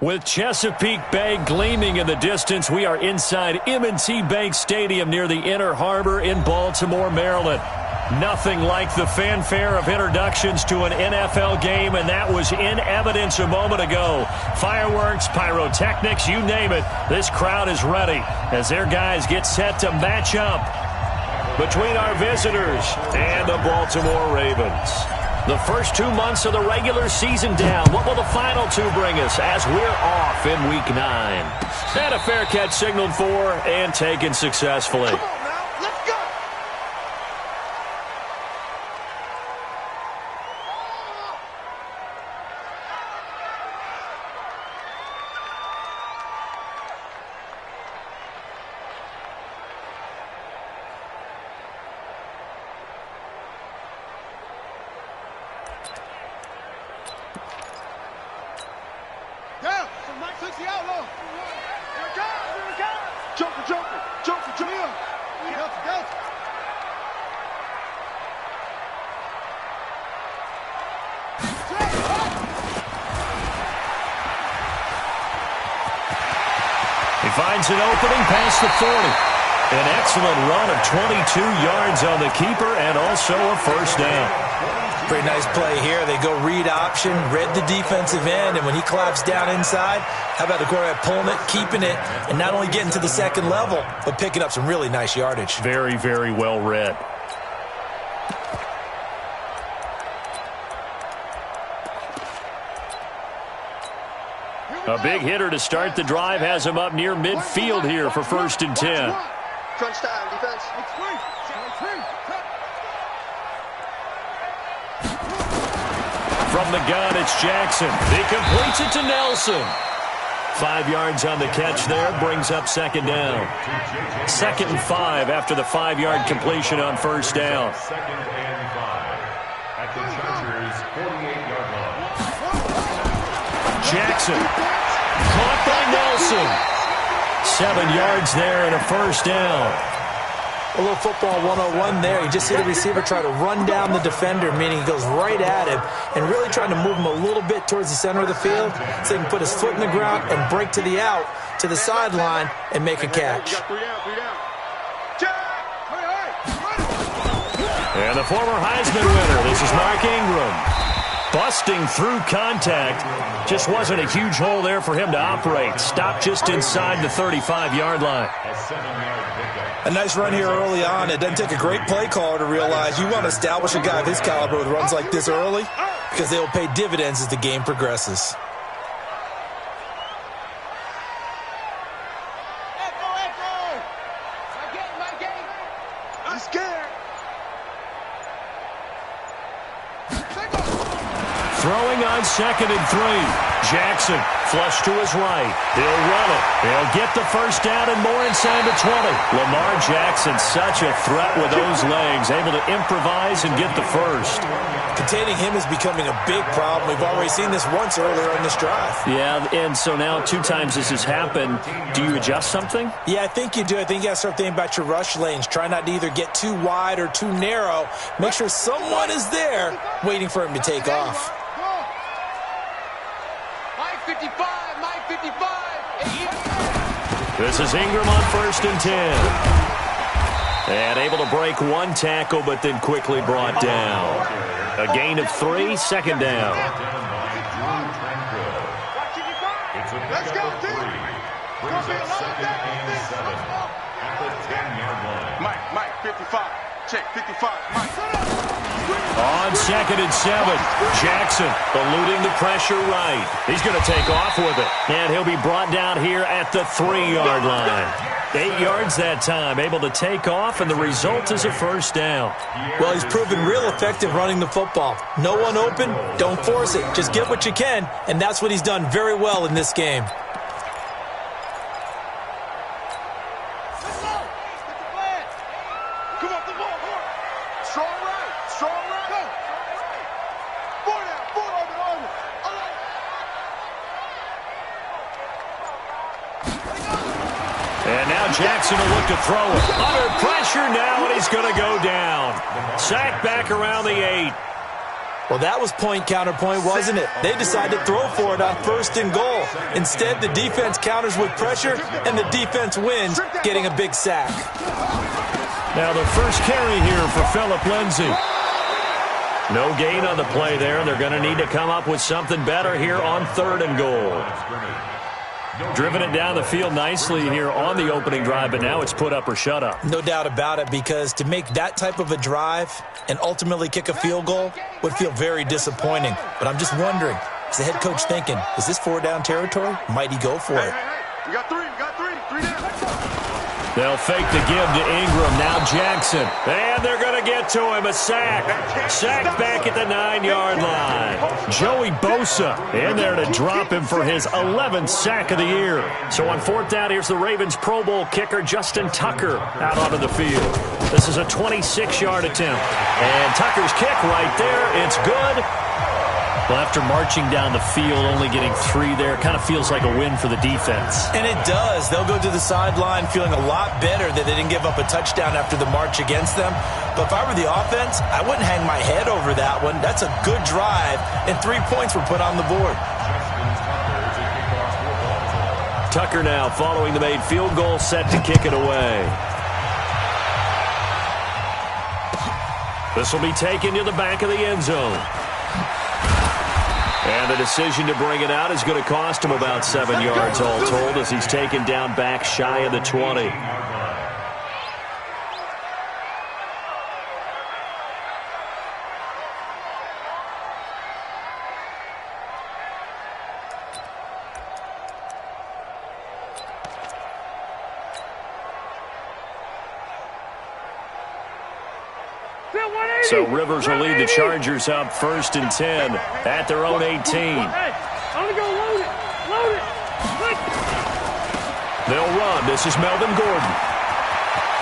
With Chesapeake Bay gleaming in the distance, we are inside M&T Bank Stadium near the Inner Harbor in Baltimore, Maryland. Nothing like the fanfare of introductions to an NFL game, and that was in evidence a moment ago. Fireworks, pyrotechnics, you name it. This crowd is ready as their guys get set to match up between our visitors and the Baltimore Ravens. The first 2 months of the regular season down. What will the final two bring us as we're off in Week 9? And a fair catch signaled for and taken successfully. Come on now, let's go! Yeah, so Mike takes the outlaw. Here it comes, here it comes. Joker, Joker, Joker, Jamil. Delta, Delta. He finds an opening past the 40. An excellent run of 22 yards on the keeper and also a first down. Pretty nice play here. They go read option, read the defensive end, and when he collapsed down inside, how about the quarterback pulling it, keeping it, and not only getting to the second level, but picking up some really nice yardage. Very, very well read. A big hitter to start the drive has him up near midfield here for 1st and 10. Crunch time, defense. From the gun, it's Jackson. He completes it to Nelson. 5 yards on the catch there, brings up second down. 2nd and 5 after the 5-yard completion on first down. 2nd and 5 at the Chargers' 48-yard line. Jackson caught by Nelson. 7 yards there and a first down. A little football 101 there. You just see the receiver try to run down the defender, meaning he goes right at him and really trying to move him a little bit towards the center of the field so he can put his foot in the ground and break to the out, to the sideline, and make a catch. And the former Heisman winner, this is Mark Ingram. Busting through contact. Just wasn't a huge hole there for him to operate. Stopped just inside the 35-yard line. A nice run here early on. It doesn't take a great play caller to realize you want to establish a guy of his caliber with runs like this early because they will pay dividends as the game progresses. I'm scared. Throwing on 2nd and 3. Jackson, flush to his right. He'll run it. He'll get the first down and more inside the 20. Lamar Jackson, such a threat with those legs, able to improvise and get the first. Containing him is becoming a big problem. We've already seen this once earlier in this drive. Yeah, and so now 2 times this has happened. Do you adjust something? Yeah, I think you do. I think you got to start thinking about your rush lanes. Try not to either get too wide or too narrow. Make sure someone is there waiting for him to take off. Mike 55, Mike 55. This is Ingram on 1st and 10. And able to break 1 tackle, but then quickly brought down. A gain of 3, 2nd down. Let's go, team. Brings up 2nd and 7 at the 10-yard line. Mike 55. Check 55. Mike. On 2nd and 7, Jackson eluding the pressure right. He's going to take off with it. And he'll be brought down here at the 3-yard line. 8 yards that time, able to take off, and the result is a first down. Well, he's proven real effective running the football. No one open, don't force it. Just get what you can, and that's what he's done very well in this game. And now Jackson will look to throw it. Under pressure now, and he's going to go down. Sacked back around the 8. Well, that was point counterpoint, wasn't it? They decided to throw for it on 1st and goal. Instead, the defense counters with pressure, and the defense wins, getting a big sack. Now the first carry here for Phillip Lindsay. No gain on the play there, and they're going to need to come up with something better here on 3rd and goal. Driven it down the field nicely here on the opening drive, but now it's put up or shut up. No doubt about it, because to make that type of a drive and ultimately kick a field goal would feel very disappointing. But I'm just wondering, is the head coach thinking, is this 4-down territory? Might he go for it? Hey, we got three down. They'll fake the give to Ingram. Now Jackson. And they're going to get to him. A sack. Sacked back at the 9-yard line. Joey Bosa in there to drop him for his 11th sack of the year. So on 4th down, here's the Ravens Pro Bowl kicker, Justin Tucker, out onto the field. This is a 26-yard attempt. And Tucker's kick right there. It's good. Well, after marching down the field, only getting 3 there, kind of feels like a win for the defense. And it does. They'll go to the sideline feeling a lot better that they didn't give up a touchdown after the march against them. But if I were the offense, I wouldn't hang my head over that one. That's a good drive, and 3 points were put on the board. Tucker now following the made field goal, set to kick it away. This will be taken to the back of the end zone. And the decision to bring it out is going to cost him about 7 yards all told, as he's taken down back shy of the 20. So Rivers will lead the Chargers up 1st and 10 at their own 18. They'll run. This is Melvin Gordon.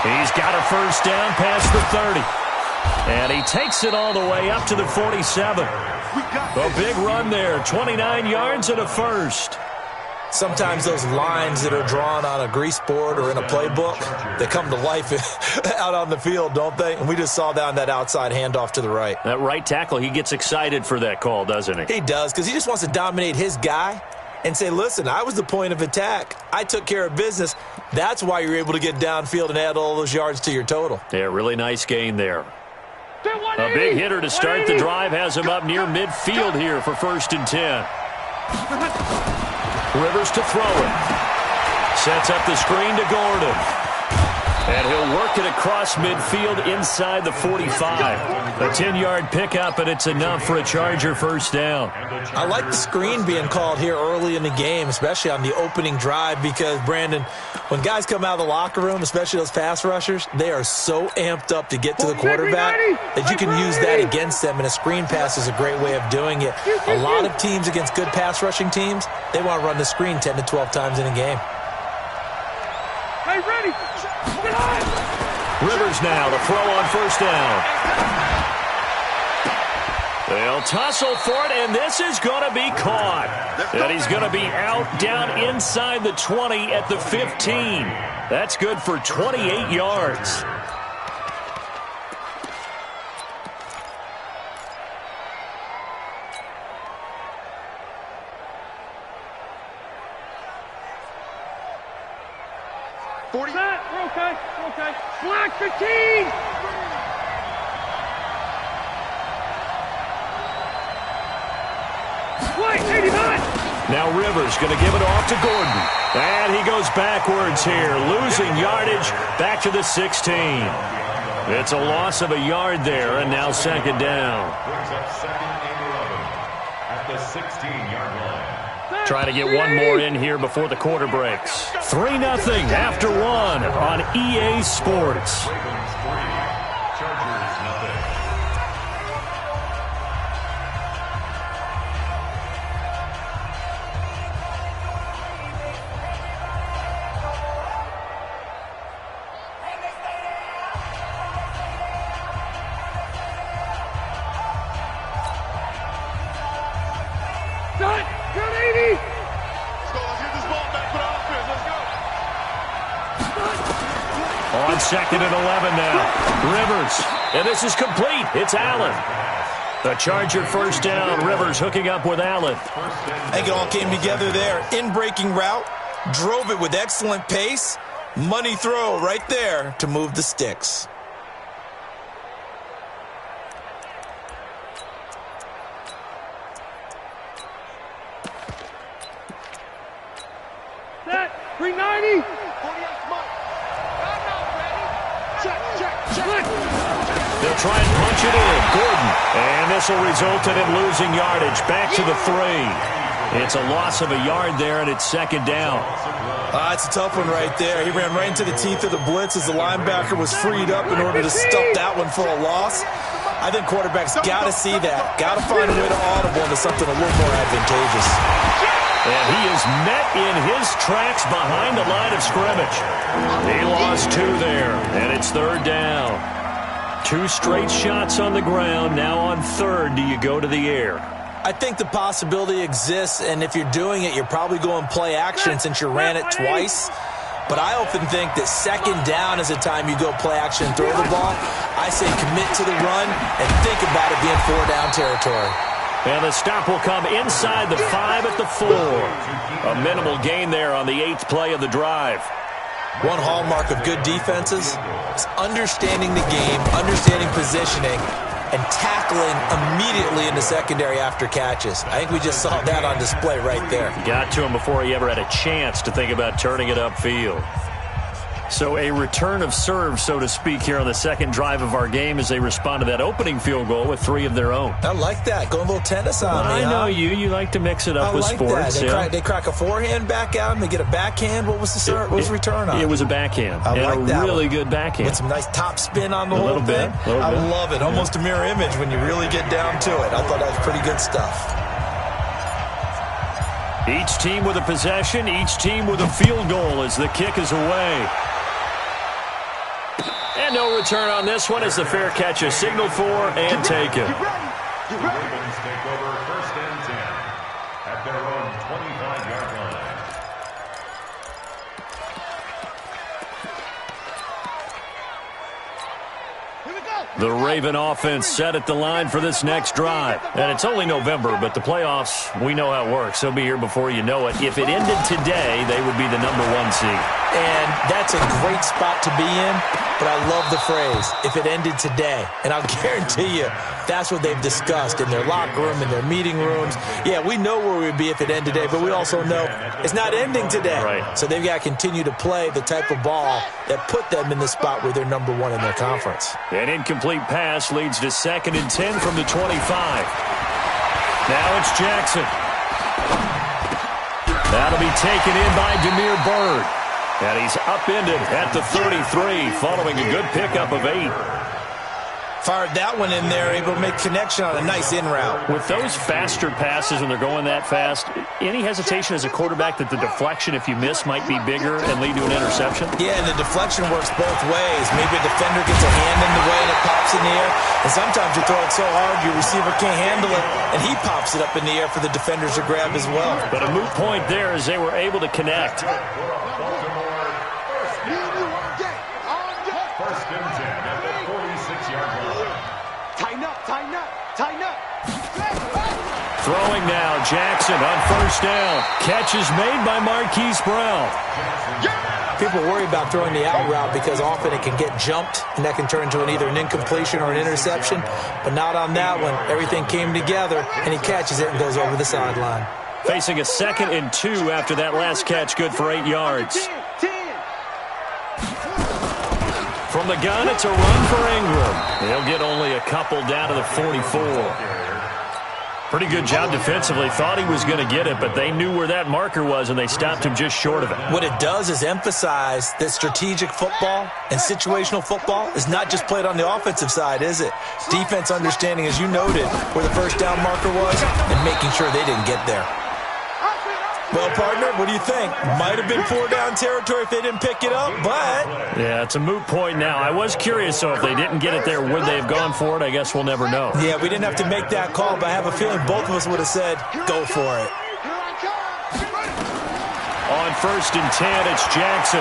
He's got a 1st down past the 30. And he takes it all the way up to the 47. A big run there, 29 yards and a 1st. Sometimes those lines that are drawn on a grease board or in a playbook, they come to life out on the field, don't they? And we just saw down that outside handoff to the right. That right tackle, he gets excited for that call, doesn't he? He does, because he just wants to dominate his guy and say, listen, I was the point of attack. I took care of business. That's why you're able to get downfield and add all those yards to your total. Yeah, really nice gain there. A big hitter to start the drive has him up near midfield here for 1st and 10. Rivers to throw it. Sets up the screen to Gordon. And he'll work it across midfield inside the 45. A 10-yard pickup, and it's enough for a Charger 1st down. I like the screen being called here early in the game, especially on the opening drive, because, Brandon, when guys come out of the locker room, especially those pass rushers, they are so amped up to get to the quarterback that you can use that against them, and a screen pass is a great way of doing it. A lot of teams against good pass rushing teams, they want to run the screen 10 to 12 times in a game. Hey, ready. Rivers now to throw on 1st down. They'll tussle for it, and this is going to be caught. And he's going to be out down inside the 20 at the 15. That's good for 28 yards. Okay. Black 15. White 89. Now Rivers going to give it off to Gordon. And he goes backwards here, losing yardage back to the 16. It's a loss of a yard there, and now 2nd down. Brings up 2nd and 11 at the 16-yard line. Trying to get one more in here before the quarter breaks. 3-0 after 1 on EA Sports. Ravens 3, Chargers nothing. On 2nd and 11 now. Rivers. And this is complete. It's Allen. The Charger first down. Rivers hooking up with Allen. I think it all came together there. In-breaking route, drove it with excellent pace. Money throw right there to move the sticks. Set. 390. 48 mark. I'm not ready. Check. They'll try and punch it in. Gordon. And this will result in him losing yardage. Back to the 3. It's a loss of a yard there, and it's second down. It's a tough one right there. He ran right into the teeth of the blitz as the linebacker was freed up in order to stuff that one for a loss. I think quarterbacks got to see that. Got to find a way to audible into something a little more advantageous. And he is met in his tracks behind the line of scrimmage. He lost 2 there, and it's third down. 2 straight shots on the ground. Now on third, do you go to the air? I think the possibility exists, and if you're doing it, you're probably going play action since you ran it twice. But I often think that second down is the time you go play action and throw the ball. I say commit to the run and think about it being 4-down territory. And the stop will come inside the 5 at the 4. A minimal gain there on the 8th play of the drive. One hallmark of good defenses is understanding the game, understanding positioning, and tackling immediately in the secondary after catches. I think we just saw that on display right there. Got to him before he ever had a chance to think about turning it upfield. So a return of serve, so to speak, here on the second drive of our game as they respond to that opening field goal with 3 of their own. I like that. Going a little tennis on me. I know you. You like to mix it up with sports. They crack a forehand back out and they get a backhand. What was the return on? It was a backhand. I like that. Really good backhand. With some nice top spin on the whole thing. I love it. Almost a mirror image when you really get down to it. I thought that was pretty good stuff. Each team with a possession, each team with a field goal as the kick is away. And no return on this one as the fair catch is signaled for and taken. Ravens take over first and 10 at their own 25-yard line. The Raven offense set at the line for this next drive. And it's only November, but the playoffs, we know how it works. They'll be here before you know it. If it ended today, they would be the number 1 seed. And that's a great spot to be in, but I love the phrase, if it ended today. And I'll guarantee you, that's what they've discussed in their locker room, in their meeting rooms. Yeah, we know where we'd be if it ended today, but we also know it's not ending today. Right. So they've got to continue to play the type of ball that put them in the spot where they're number 1 in their conference. An incomplete pass leads to 2nd and 10 from the 25. Now it's Jackson. That'll be taken in by Demir Bird. And he's upended at the 33 following a good pickup of 8. Fired that one in there, able to make connection on a nice in route. With those faster passes when they're going that fast, any hesitation as a quarterback that the deflection, if you miss, might be bigger and lead to an interception? Yeah, and the deflection works both ways. Maybe a defender gets a hand in the way and it pops in the air. And sometimes you throw it so hard your receiver can't handle it, and he pops it up in the air for the defenders to grab as well. But a moot point there as they were able to connect. First and 10 at the 46-yard line. Tighten up. Throwing now, Jackson on first down. Catch is made by Marquise Brown. People worry about throwing the out route because often it can get jumped, and that can turn into either an incompletion or an interception. But not on that one. Everything came together, and he catches it and goes over the sideline. Facing a 2nd and 2 after that last catch, good for 8 yards. From the gun, it's a run for Ingram. He'll get only a couple down to the 44. Pretty good job defensively. Thought he was going to get it, but they knew where that marker was, and they stopped him just short of it. What it does is emphasize that strategic football and situational football is not just played on the offensive side, is it? Defense understanding, as you noted, where the first down marker was and making sure they didn't get there. Well, partner, what do you think? Might have been 4-down territory if they didn't pick it up, but... Yeah, it's a moot point now. I was curious, so if they didn't get it there, would they have gone for it? I guess we'll never know. Yeah, we didn't have to make that call, but I have a feeling both of us would have said, go for it. On first and 10, it's Jackson.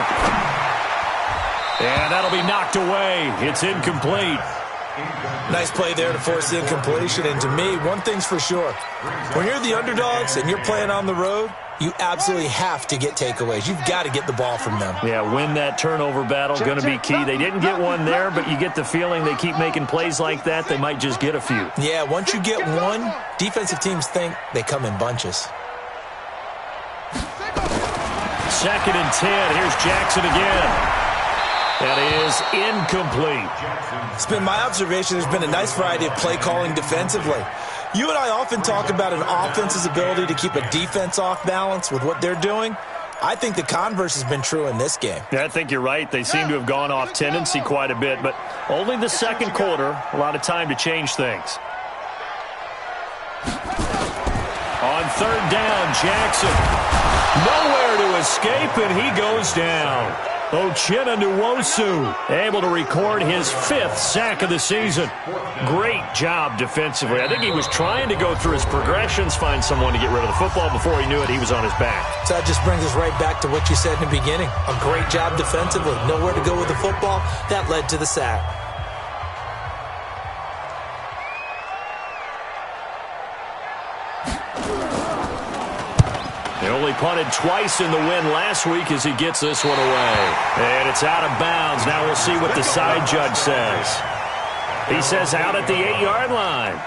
And that'll be knocked away. It's incomplete. Nice play there to force the incompletion. And to me, one thing's for sure. When you're the underdogs and you're playing on the road, you absolutely have to get takeaways. You've got to get the ball from them. Yeah, win that turnover battle, going to be key. They didn't get one there, but you get the feeling they keep making plays like that, they might just get a few. Yeah, once you get one, defensive teams think they come in bunches. 2nd and 10. Here's Jackson again. That is incomplete. It's been my observation there's been a nice variety of play calling defensively. You and I often talk about an offense's ability to keep a defense off balance with what they're doing. I think the converse has been true in this game. Yeah, I think you're right. They seem to have gone off tendency quite a bit, but only the second quarter, a lot of time to change things. On 3rd down, Jackson. Nowhere to escape, and he goes down. Uchenna Nwosu able to record his 5th sack of the season. Great job defensively. I think he was trying to go through his progressions, find someone to get rid of the football. Before he knew it, he was on his back. So that just brings us right back to what you said in the beginning. A great job defensively. Nowhere to go with the football. That led to the sack. They only punted twice in the win last week as he gets this one away. And it's out of bounds. Now we'll see what the side judge says. He says out at the 8-yard line.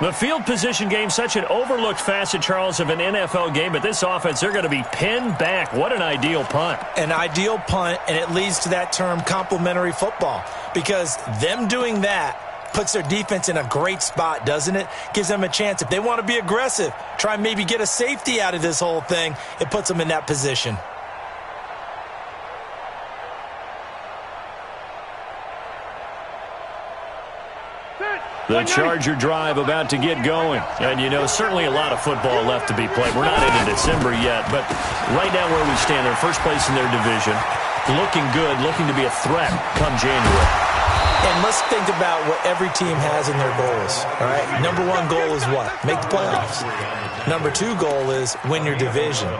The field position game, such an overlooked facet, Charles, of an NFL game. But this offense, they're going to be pinned back. What an ideal punt. An ideal punt, and it leads to that term complementary football. Because them doing that puts their defense in a great spot, doesn't it? Gives them a chance. If they want to be aggressive, try and maybe get a safety out of this whole thing, it puts them in that position. The Charger drive about to get going. And, you know, certainly a lot of football left to be played. We're not into December yet, but right now where we stand, they're first place in their division, looking good, looking to be a threat come January. And let's think about what every team has in their goals, all right? Number 1 goal is what? Make the playoffs. Number 2 goal is win your division.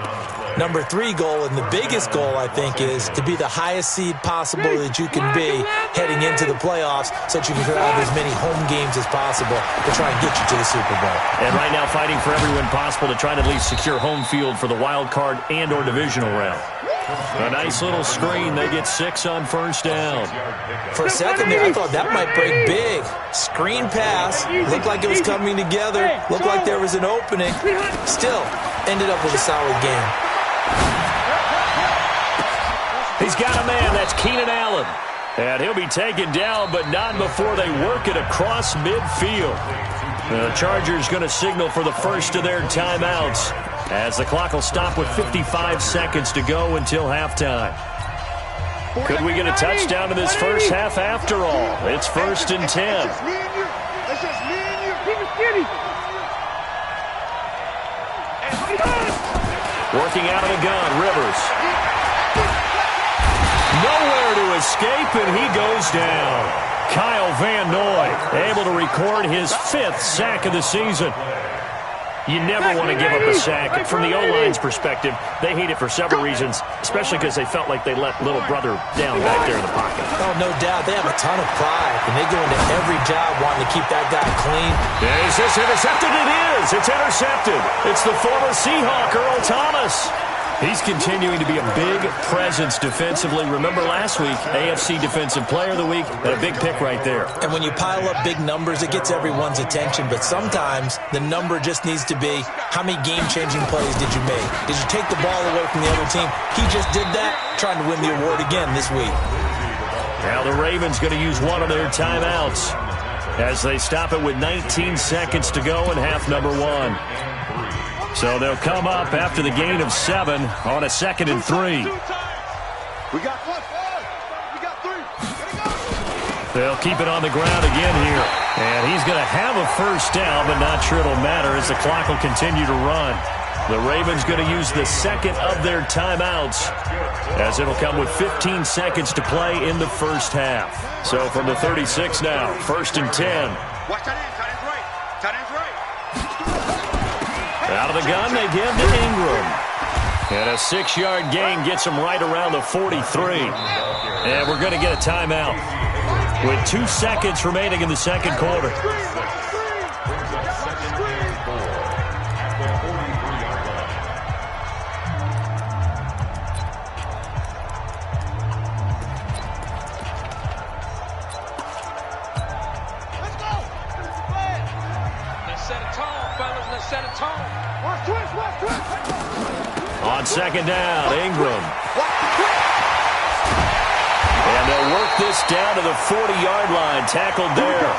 Number 3 goal, and the biggest goal, I think, is to be the highest seed possible that you can be heading into the playoffs so that you can have as many home games as possible to try and get you to the Super Bowl. And right now fighting for every win possible to try to at least secure home field for the wild card and or divisional round. A nice little screen. They get 6 on 1st down. For a second there, I thought that might break big. Screen pass. Looked like it was coming together. Looked like there was an opening. Still, ended up with a solid game. He's got a man. That's Keenan Allen. And he'll be taken down, but not before they work it across midfield. The Chargers going to signal for the first of their timeouts, as the clock will stop with 55 seconds to go until halftime. Could we get a touchdown in this first half after all? It's 1st and 10. Working out of the gun, Rivers. Nowhere to escape, and he goes down. Kyle Van Noy able to record his 5th sack of the season. You never want to give up a sack. From the O-line's perspective, they hate it for several reasons, especially because they felt like they let little brother down back there in the pocket. Oh, no doubt. They have a ton of pride, and they go into every job wanting to keep that guy clean. Is this intercepted? It is. It's intercepted. It's the former Seahawk, Earl Thomas. He's continuing to be a big presence defensively. Remember last week, AFC Defensive Player of the Week, and a big pick right there. And when you pile up big numbers, it gets everyone's attention. But sometimes the number just needs to be, how many game-changing plays did you make? Did you take the ball away from the other team? He just did that, trying to win the award again this week. Now the Ravens going to use one of their timeouts as they stop it with 19 seconds to go in half number 1. So they'll come up after the gain of 7 on a 2nd and 3. We got 1. We got 3. They'll keep it on the ground again here. And he's going to have a first down, but not sure it'll matter as the clock will continue to run. The Ravens going to use the 2nd of their timeouts as it'll come with 15 seconds to play in the first half. So from the 36 now, 1st and 10. Watch that end. Tight end's right. Tight end's right. Out of the gun, they give to Ingram. And a 6-yard gain gets him right around the 43. And we're going to get a timeout. with 2 seconds remaining in the second quarter. On second down, Ingram. And they'll work this down to the 40-yard line, tackled there.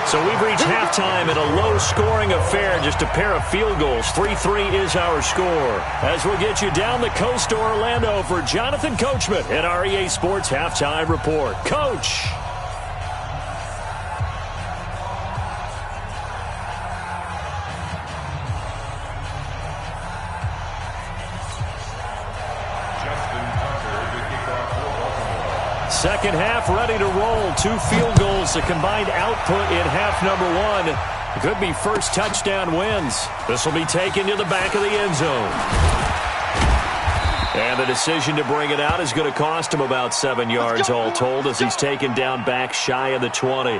So we've reached halftime in a low-scoring affair, just a pair of field goals. 3-3 is our score. As we'll get you down the coast to Orlando for Jonathan Coachman at our EA Sports Halftime Report. Coach! Second half ready to roll. 2 field goals, the combined output in half number 1. Could be first touchdown wins. This will be taken to the back of the end zone. And the decision to bring it out is going to cost him about 7 yards all told as he's taken down back shy of the 20.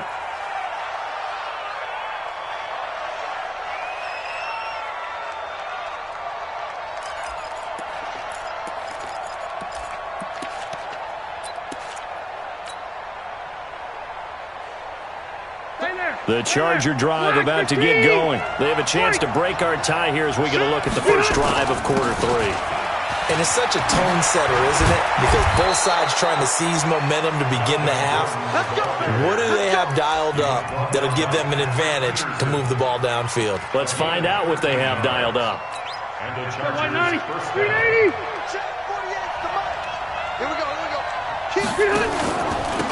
The Charger drive about to get going. They have a chance to break our tie here as we get a look at the first drive of quarter 3. And it's such a tone setter, isn't it? Because both sides trying to seize momentum to begin the half. What do they have dialed up that'll give them an advantage to move the ball downfield? Let's find out what they have dialed up. And the Chargers first 380. Check 48. Come on. Here we go. Keep it.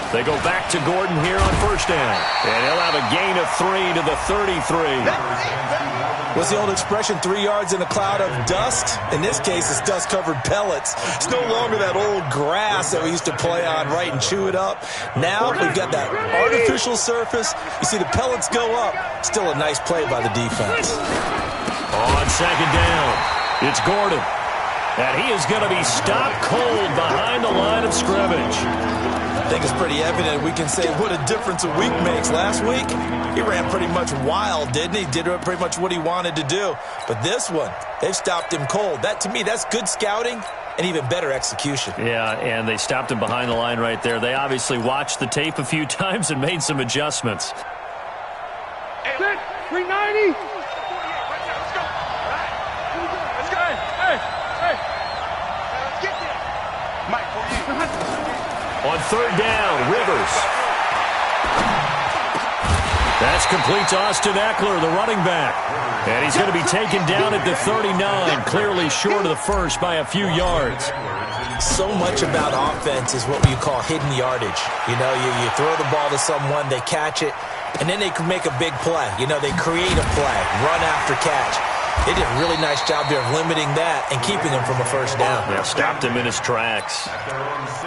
They go back to Gordon here on first down. And he'll have a gain of 3 to the 33. What's the old expression, 3 yards in a cloud of dust? In this case, it's dust-covered pellets. It's no longer that old grass that we used to play on, right, and chew it up. Now we've got that artificial surface. You see the pellets go up. Still a nice play by the defense. On second down, it's Gordon. And he is going to be stopped cold behind the line of scrimmage. I think it's pretty evident we can say what a difference a week makes. Last week, he ran pretty much wild, didn't he? Did pretty much what he wanted to do. But this one, they've stopped him cold. That, to me, that's good scouting and even better execution. Yeah, and they stopped him behind the line right there. They obviously watched the tape a few times and made some adjustments. 390. On third down, Rivers. That's complete to Austin Eckler, the running back. And he's going to be taken down at the 39, clearly short of the first by a few yards. So much about offense is what you call hidden yardage. You know, you throw the ball to someone, they catch it, and then they can make a big play. You know, they create a play, run after catch. They did a really nice job there of limiting that and keeping him from a first down. Yeah, stopped him in his tracks.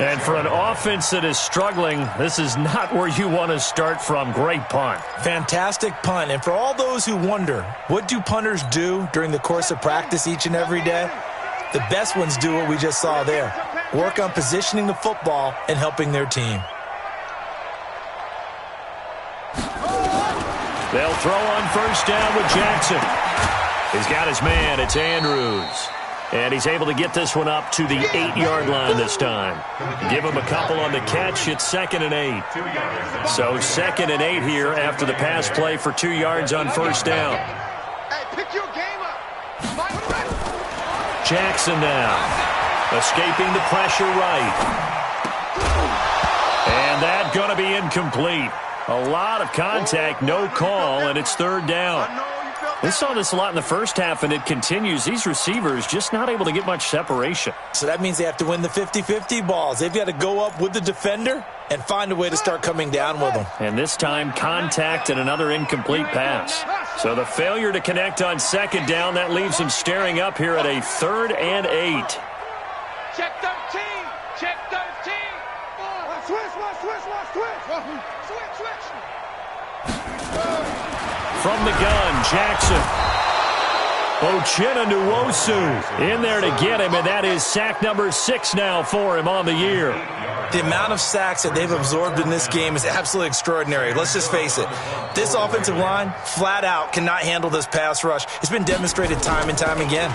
And for an offense that is struggling, this is not where you want to start from. Great punt. Fantastic punt. And for all those who wonder, what do punters do during the course of practice each and every day? The best ones do what we just saw there. Work on positioning the football and helping their team. They'll throw on first down with Jackson. He's got his man. It's Andrews. And he's able to get this one up to the 8-yard line this time. Give him a couple on the catch. It's 2nd and 8. So 2nd and 8 here after the pass play for 2 yards on first down. Hey, pick your game up. Jackson now. Escaping the pressure right. And that's going to be incomplete. A lot of contact, no call, and it's third down. We saw this a lot in the first half, and it continues. These receivers just not able to get much separation. So that means they have to win the 50-50 balls. They've got to go up with the defender and find a way to start coming down with them. And this time, contact and another incomplete pass. So the failure to connect on second down, that leaves him staring up here at a 3rd and 8. Check 13. Check 13. Switch. From the gun, Jackson. Uchenna Nwosu in there to get him, and that is sack number 6 now for him on the year. The amount of sacks that they've absorbed in this game is absolutely extraordinary. Let's just face it. This offensive line, flat out, cannot handle this pass rush. It's been demonstrated time and time again.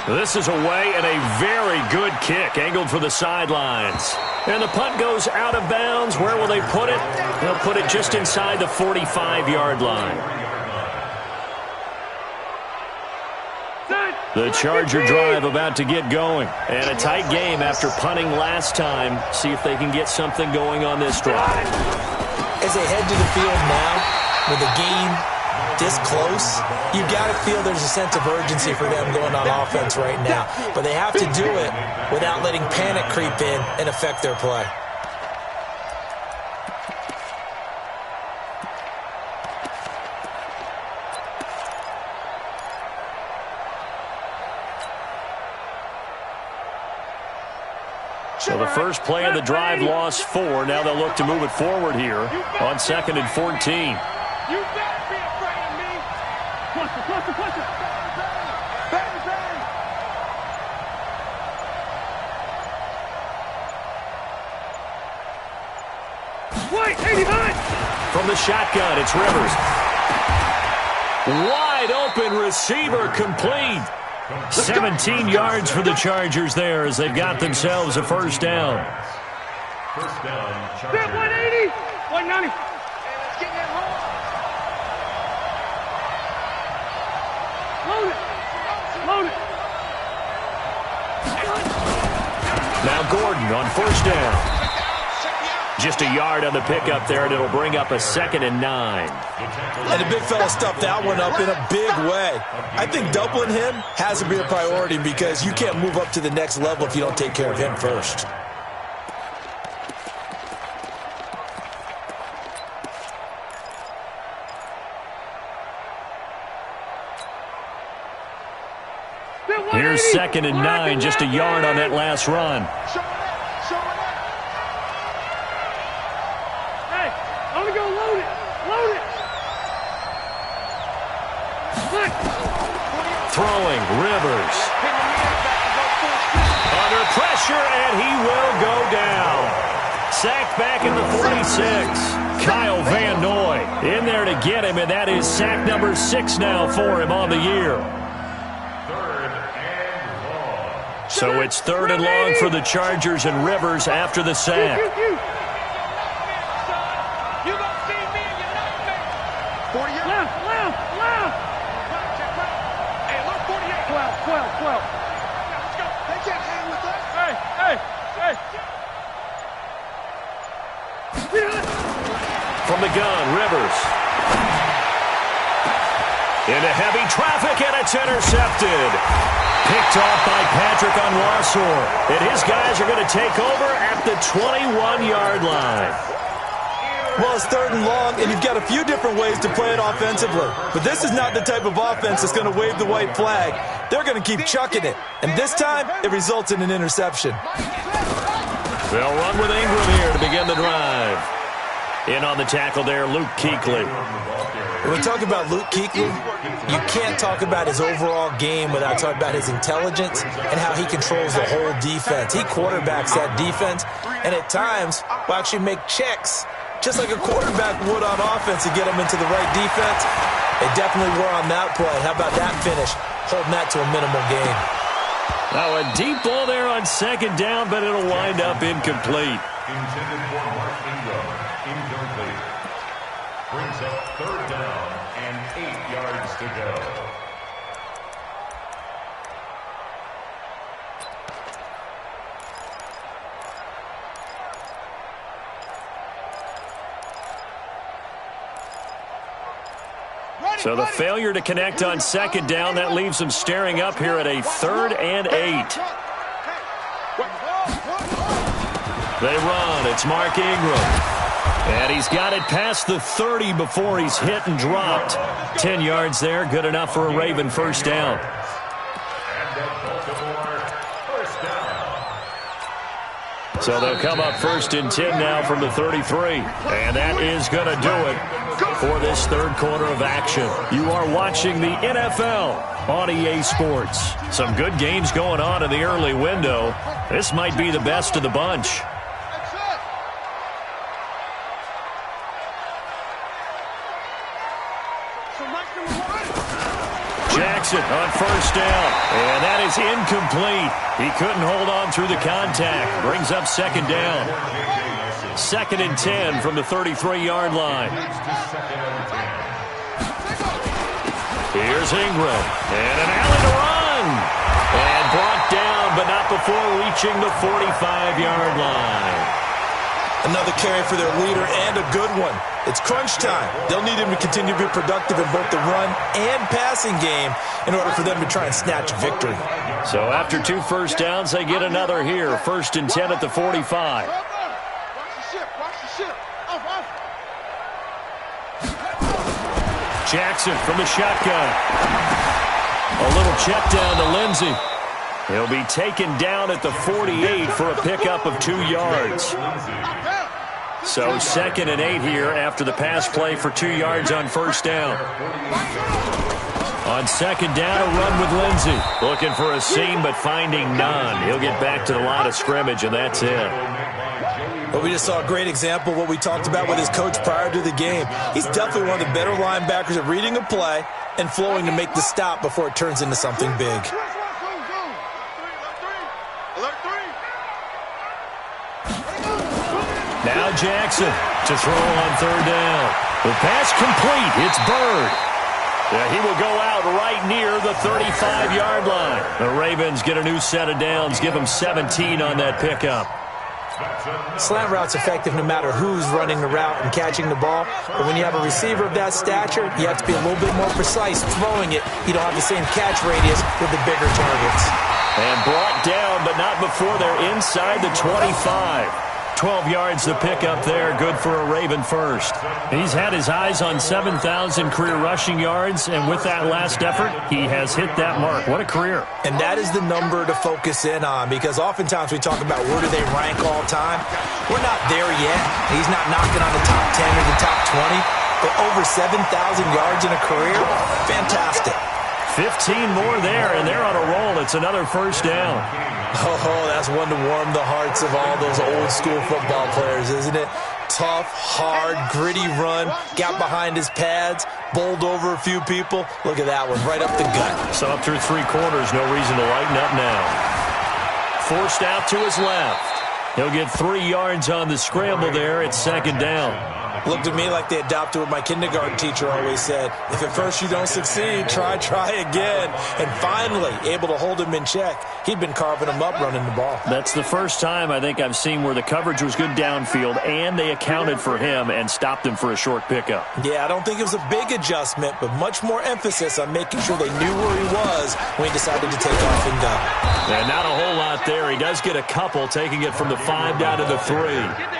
This is away and a very good kick, angled for the sidelines. And the punt goes out of bounds. Where will they put it? They'll put it just inside the 45-yard line. The Charger drive about to get going. And a tight game after punting last time. See if they can get something going on this drive. As they head to the field now, with the game this close, you got to feel there's a sense of urgency for them going on offense right now. But they have to do it without letting panic creep in and affect their play. So the first play of the drive lost 4. Now they'll look to move it forward here on 2nd and 14. You better be afraid of me. Push it. Wait, 89. From the shotgun, it's Rivers. Wide open receiver, complete. 17 yards for the Chargers there as they've got themselves a first down. First down, Chargers. 180, 190. Hey, let's get that roll. Load it. Now Gordon on first down. Just a yard on the pickup there, and it'll bring up a 2nd and 9. And the big fella stuffed that one up in a big way. I think doubling him has to be a priority because you can't move up to the next level if you don't take care of him first. Here's 2nd and 9, just a yard on that last run. Throwing, Rivers. Under pressure, and he will go down. Sacked back in the 46. Kyle Van Noy in there to get him, and that is sack number 6 now for him on the year. So it's 3rd and long for the Chargers and Rivers after the sack. You gonna see me in your nightmare. 40 yards. Left. Hey, look, 48. 12. Let's go. They can't hang with us. Hey. From the gun, Rivers. Into heavy traffic, and it's intercepted. Picked off by Patrick Onwuasor. And his guys are going to take over at the 21-yard line. Well, it's 3rd and long, and you've got a few different ways to play it offensively. But this is not the type of offense that's going to wave the white flag. They're going to keep chucking it. And this time, it results in an interception. They'll run with Ingram here to begin the drive. In on the tackle there, Luke Kuechly. When we talk about Luke Kuechly, you can't talk about his overall game without talking about his intelligence and how he controls the whole defense. He quarterbacks that defense, and at times will actually make checks, just like a quarterback would on offense to get him into the right defense. They definitely were on that play. How about that finish, holding that to a minimal gain? Now a deep ball there on 2nd down, but it'll wind up incomplete. Intended for Mark Ingram. Incomplete. Brings up 3rd down and 8 yards to go. So the failure to connect on 2nd down, that leaves them staring up here at a 3rd and 8. They run. It's Mark Ingram. And he's got it past the 30 before he's hit and dropped. 10 yards there, good enough for a Raven first down. So they'll come up 1st and 10 now from the 33. And that is going to do it for this 3rd quarter of action. You are watching the NFL on EA Sports. Some good games going on in the early window. This might be the best of the bunch. Jackson on first down. And that is incomplete. He couldn't hold on through the contact. Brings up second down. 2nd and 10 from the 33-yard line. Here's Ingram. And an alley to run. And brought down, but not before reaching the 45-yard line. Another carry for their leader and a good one. It's crunch time. They'll need him to continue to be productive in both the run and passing game in order for them to try and snatch victory. So after 2 first downs, they get another here. 1st and 10 at the 45. Watch the ship. Watch the ship. Off. Jackson from the shotgun. A little check down to Lindsey. He'll be taken down at the 48 for a pickup of 2 yards. So 2nd and 8 here after the pass play for 2 yards on first down. On second down, a run with Lindsey. Looking for a seam, but finding none. He'll get back to the line of scrimmage, and that's it. Well, we just saw a great example of what we talked about with his coach prior to the game. He's definitely one of the better linebackers at reading a play and flowing to make the stop before it turns into something big. Now Jackson to throw on third down. The pass complete. It's Bird. Yeah, he will go out right near the 35-yard line. The Ravens get a new set of downs. Give them 17 on that pickup. Slant route's effective no matter who's running the route and catching the ball. But when you have a receiver of that stature, you have to be a little bit more precise throwing it. You don't have the same catch radius with the bigger targets. And brought down, but not before they're inside the 25. 12 yards to pick up there. Good for a Raven first. He's had his eyes on 7,000 career rushing yards, and with that last effort, he has hit that mark. What a career. And that is the number to focus in on, because oftentimes we talk about where do they rank all time. We're not there yet. He's not knocking on the top 10 or the top 20, but over 7,000 yards in a career, fantastic. 15 more there, and they're on a roll. It's another first down. Oh, that's one to warm the hearts of all those old-school football players, isn't it? Tough, hard, gritty run, got behind his pads, bowled over a few people. Look at that one, right up the gut. So up through 3 quarters, no reason to lighten up now. Forced out to his left. He'll get 3 yards on the scramble there. It's second down. Looked at me like they adopted what my kindergarten teacher always said. If at first you don't succeed, try again. And finally, able to hold him in check. He'd been carving him up running the ball. That's the first time I think I've seen where the coverage was good downfield and they accounted for him and stopped him for a short pickup. Yeah, I don't think it was a big adjustment, but much more emphasis on making sure they knew where he was when he decided to take off and go. And not a whole lot there. He does get a couple, taking it from the 5 down to the 3.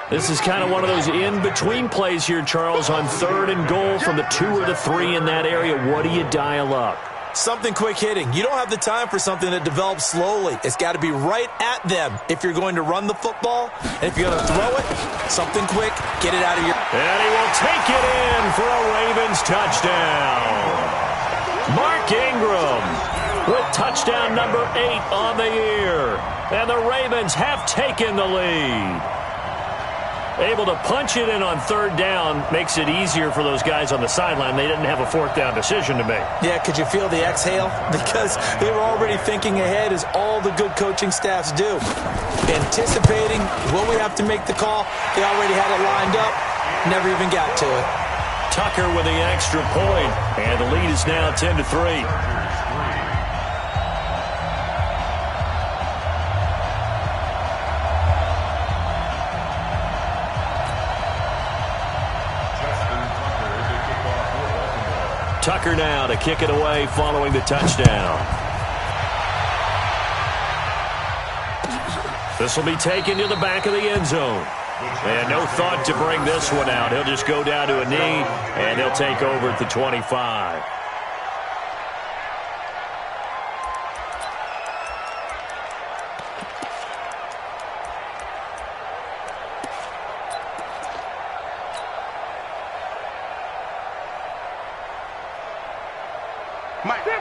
This is kind of one of those in-between plays here, Charles, on 3rd and goal from the 2 or the 3 in that area. What do you dial up? Something quick hitting. You don't have the time for something that develops slowly. It's got to be right at them if you're going to run the football. And if you're going to throw it, something quick, get it out of your... And he will take it in for a Ravens touchdown. Mark Ingram with touchdown number 8 on the year. And the Ravens have taken the lead. Able to punch it in on 3rd down makes it easier for those guys on the sideline. They didn't have a 4th down decision to make. Yeah, could you feel the exhale? Because they were already thinking ahead, as all the good coaching staffs do. Anticipating, will we have to make the call? They already had it lined up, never even got to it. Tucker with the extra point, and the lead is now 10-3. Tucker now to kick it away following the touchdown. This will be taken to the back of the end zone. And no thought to bring this one out. He'll just go down to a knee, and he'll take over at the 25.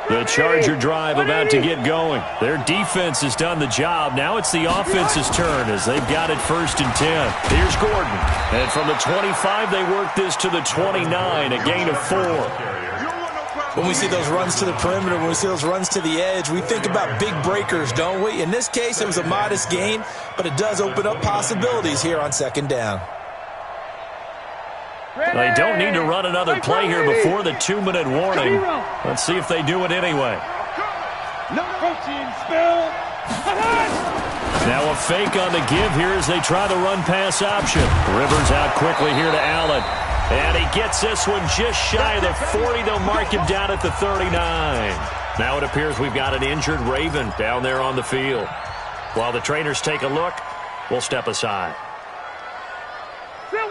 The Charger drive about to get going. Their defense has done the job. Now it's the offense's turn as they've got it 1st and 10. Here's Gordon. And from the 25, they work this to the 29, a gain of 4. When we see those runs to the perimeter, when we see those runs to the edge, we think about big breakers, don't we? In this case, it was a modest gain, but it does open up possibilities here on second down. They don't need to run another play here before the 2-minute warning. Let's see if they do it anyway. Now a fake on the give here as they try the run-pass option. Rivers out quickly here to Allen. And he gets this one just shy of the 40. They'll mark him down at the 39. Now it appears we've got an injured Raven down there on the field. While the trainers take a look, we'll step aside.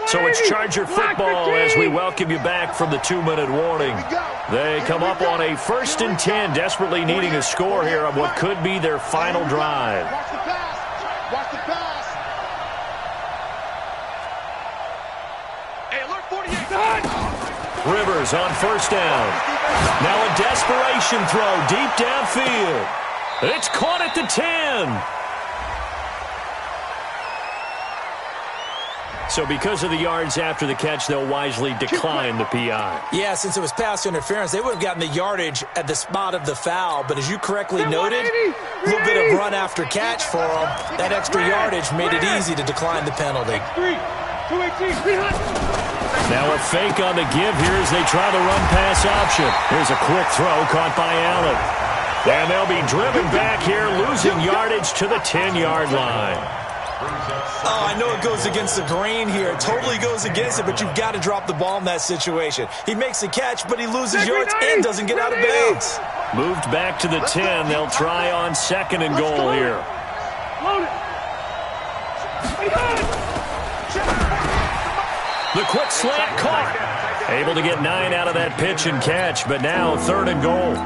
So it's Charger football as we welcome you back from the 2-minute warning. They come up on a 1st and 10, desperately needing a score here on what could be their final drive. Watch the pass. Watch the pass. Hey, alert 48. Rivers on 1st down. Now a desperation throw deep downfield. It's caught at the 10. So because of the yards after the catch, they'll wisely decline the PI. Yeah, since it was pass interference, they would have gotten the yardage at the spot of the foul. But as you correctly noted, a little bit of run after catch for them. That extra yardage made it easy to decline the penalty. Now a fake on the give here as they try the run-pass option. Here's a quick throw caught by Allen. And they'll be driven back here, losing yardage to the 10-yard line. Oh, I know it goes against the grain here. It totally goes against it, but you've got to drop the ball in that situation. He makes a catch, but he loses yards and doesn't get out of bounds. Moved back to the 10. They'll try on 2nd and goal here. The quick slant caught. Able to get 9 out of that pitch and catch, but now 3rd and goal.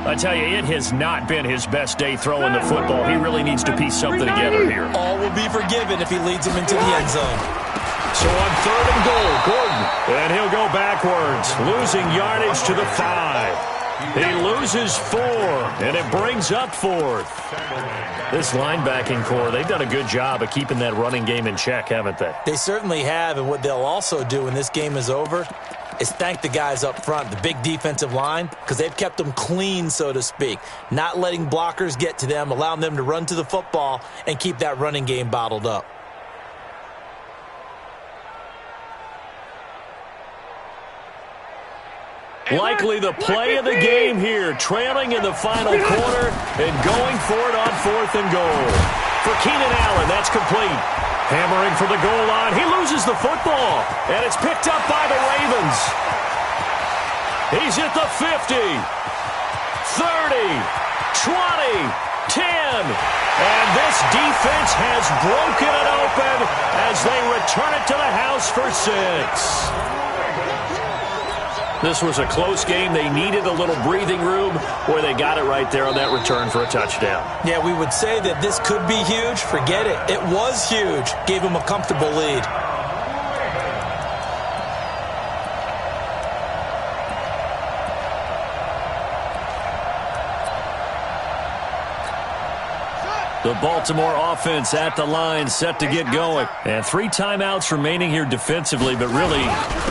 I tell you, it has not been his best day throwing the football. He really needs to piece something together here. All will be forgiven if he leads him into the end zone. So on 3rd and goal, Gordon. And he'll go backwards, losing yardage to the 5. He loses 4, and it brings up 4th. This linebacking core, they've done a good job of keeping that running game in check, haven't they? They certainly have, and what they'll also do when this game is over is thank the guys up front, the big defensive line, because they've kept them clean, so to speak, not letting blockers get to them, allowing them to run to the football and keep that running game bottled up. Likely the play of the game here, trailing in the final quarter and going for it on 4th and goal. For Keenan Allen, that's complete. Hammering for the goal line. He loses the football, and it's picked up by the Ravens. He's at the 50, 30, 20, 10. And this defense has broken it open as they return it to the house for 6. This was a close game. They needed a little breathing room. Boy, they got it right there on that return for a touchdown. Yeah, we would say that this could be huge. Forget it. It was huge. Gave them a comfortable lead. The Baltimore offense at the line, set to get going. And 3 timeouts remaining here defensively, but really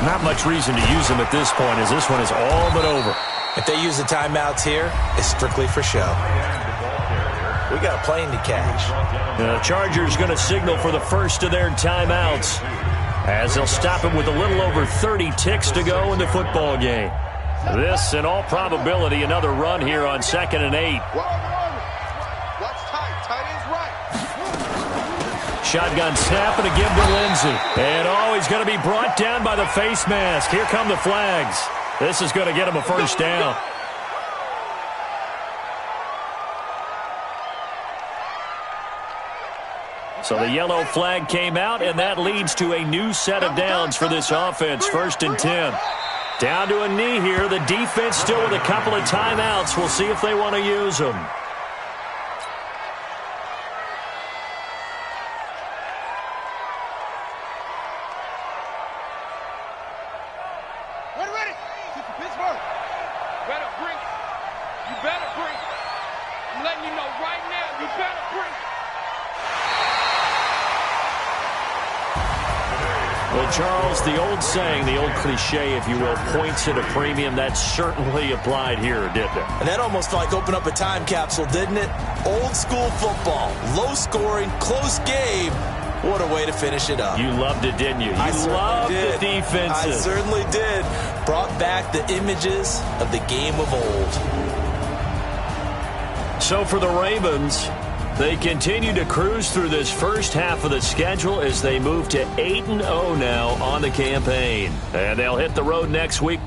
not much reason to use them at this point as this one is all but over. If they use the timeouts here, it's strictly for show. We got a plane to catch. The Chargers going to signal for the first of their timeouts as they'll stop him with a little over 30 ticks to go in the football game. This, in all probability, another run here on 2nd and 8. Shotgun snap and a give to Lindsey. And he's going to be brought down by the face mask. Here come the flags. This is going to get him a 1st down. So the yellow flag came out, and that leads to a new set of downs for this offense. 1st and 10. Down to a knee here. The defense still with a couple of timeouts. We'll see if they want to use them. Well, Charles, the old saying, the old cliche, if you will, points at a premium, that certainly applied here, didn't it? And that almost like opened up a time capsule, didn't it? Old school football, low scoring, close game. What a way to finish it up. You loved it, didn't you? You loved the defenses. I certainly did. Brought back the images of the game of old. So for the Ravens, they continue to cruise through this first half of the schedule as they move to 8-0 now on the campaign. And they'll hit the road next week.